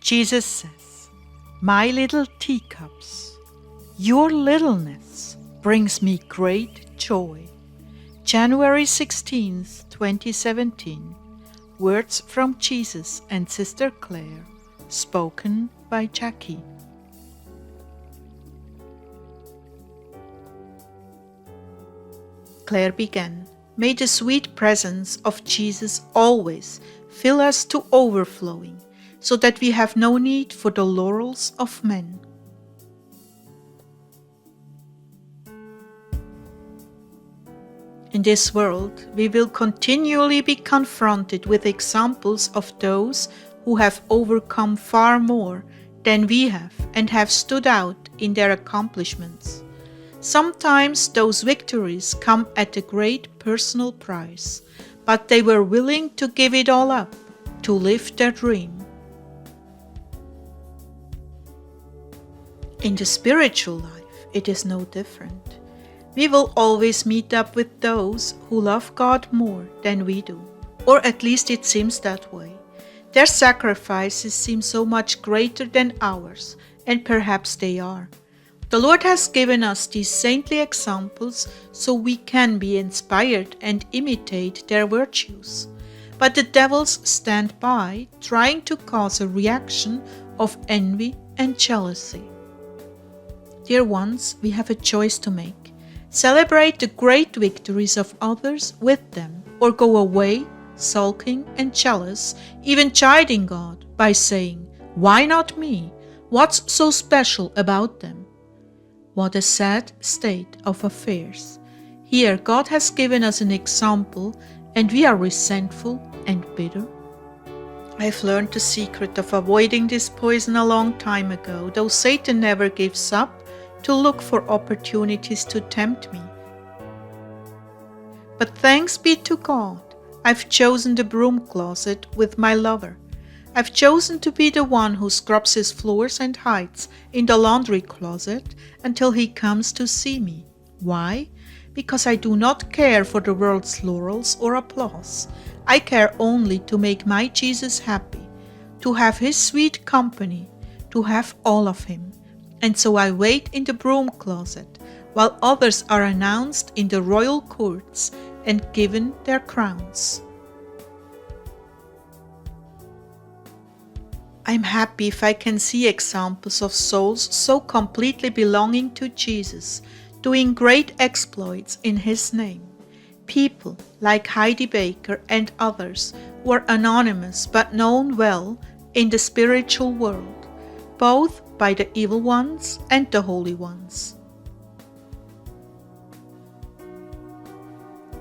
Jesus says, "My little teacups, your littleness brings me great joy." January 16th, 2017. Words from Jesus and Sister Clare, spoken by Jackie. Clare began, "May the sweet presence of Jesus always fill us to overflowing, so that we have no need for the laurels of men." In this world, we will continually be confronted with examples of those who have overcome far more than we have and have stood out in their accomplishments. Sometimes those victories come at a great personal price, but they were willing to give it all up to live their dream. In the spiritual life, it is no different. We will always meet up with those who love God more than we do, or at least it seems that way. Their sacrifices seem so much greater than ours, and perhaps they are. The Lord has given us these saintly examples so we can be inspired and imitate their virtues. But the devils stand by, trying to cause a reaction of envy and jealousy. Dear ones, we have a choice to make. Celebrate the great victories of others with them, or go away sulking and jealous, even chiding God by saying, "Why not me? What's so special about them?" What a sad state of affairs. Here God has given us an example, and we are resentful and bitter. I've learned the secret of avoiding this poison a long time ago, though Satan never gives up to look for opportunities to tempt me. But thanks be to God, I've chosen the broom closet with my lover. I've chosen to be the one who scrubs his floors and hides in the laundry closet until he comes to see me. Why? Because I do not care for the world's laurels or applause. I care only to make my Jesus happy, to have his sweet company, to have all of him. And so I wait in the broom closet while others are announced in the royal courts and given their crowns. I'm happy if I can see examples of souls so completely belonging to Jesus, doing great exploits in his name. People like Heidi Baker and others who are anonymous but known well in the spiritual world, both by the evil ones and the holy ones.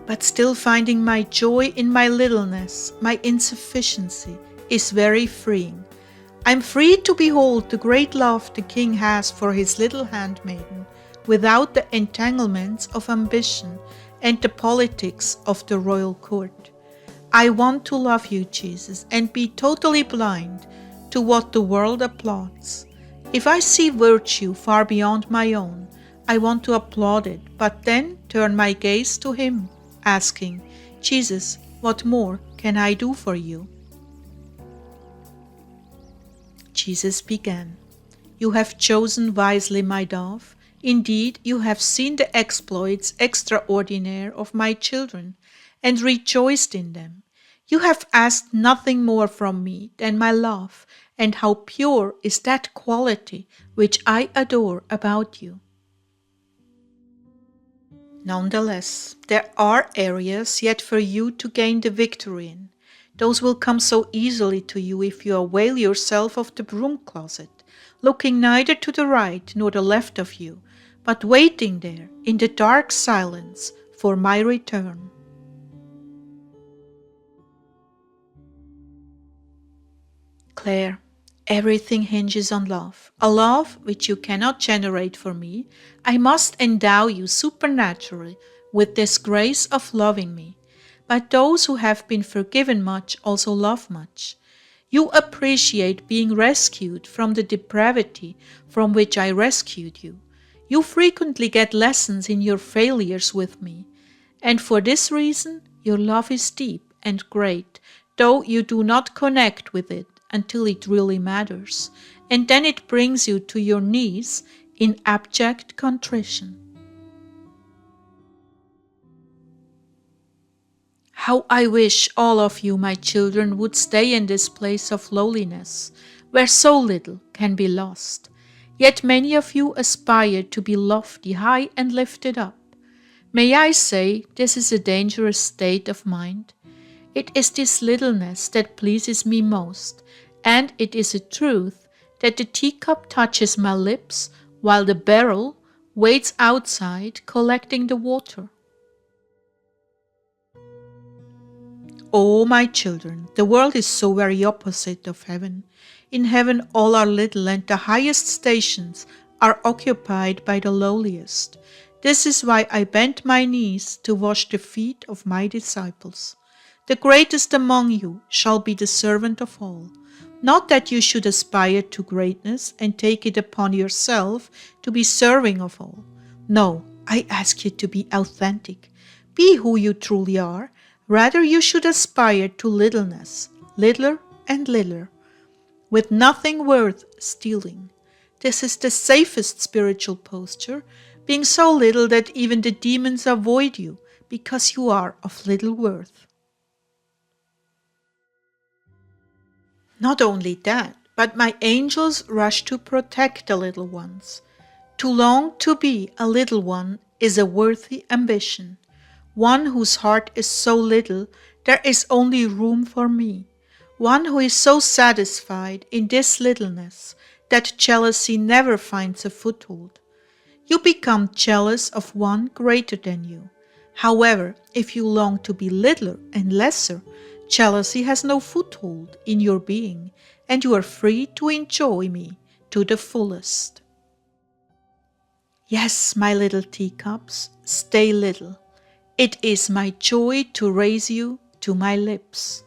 But still finding my joy in my littleness, my insufficiency, is very freeing. I'm free to behold the great love the King has for his little handmaiden, without the entanglements of ambition and the politics of the royal court. I want to love you, Jesus, and be totally blind to what the world applauds. If I see virtue far beyond my own, I want to applaud it, but then turn my gaze to him, asking, "Jesus, what more can I do for you?" Jesus began, "You have chosen wisely, my dove. Indeed, you have seen the exploits extraordinaire of my children, and rejoiced in them. You have asked nothing more from me than my love, and how pure is that quality which I adore about you." Nonetheless, there are areas yet for you to gain the victory in. Those will come so easily to you if you avail yourself of the broom closet, looking neither to the right nor the left of you, but waiting there in the dark silence for my return. Clare, everything hinges on love, a love which you cannot generate for me. I must endow you supernaturally with this grace of loving me. But those who have been forgiven much also love much. You appreciate being rescued from the depravity from which I rescued you. You frequently get lessons in your failures with me, and for this reason your love is deep and great, though you do not connect with it until it really matters, and then it brings you to your knees in abject contrition. How I wish all of you, my children, would stay in this place of lowliness, where so little can be lost. Yet many of you aspire to be lofty, high, and lifted up. May I say, this is a dangerous state of mind? It is this littleness that pleases me most, and it is a truth that the teacup touches my lips while the barrel waits outside collecting the water. Oh, my children, the world is so very opposite of heaven. In heaven, all are little, and the highest stations are occupied by the lowliest. This is why I bent my knees to wash the feet of my disciples. The greatest among you shall be the servant of all. Not that you should aspire to greatness and take it upon yourself to be serving of all. No, I ask you to be authentic. Be who you truly are. Rather, you should aspire to littleness, littler and littler, with nothing worth stealing. This is the safest spiritual posture, being so little that even the demons avoid you because you are of little worth. Not only that, but my angels rush to protect the little ones. To long to be a little one is a worthy ambition. One whose heart is so little, there is only room for me. One who is so satisfied in this littleness that jealousy never finds a foothold. You become jealous of one greater than you. However, if you long to be littler and lesser, jealousy has no foothold in your being, and you are free to enjoy me to the fullest. Yes, my little teacups, stay little. It is my joy to raise you to my lips.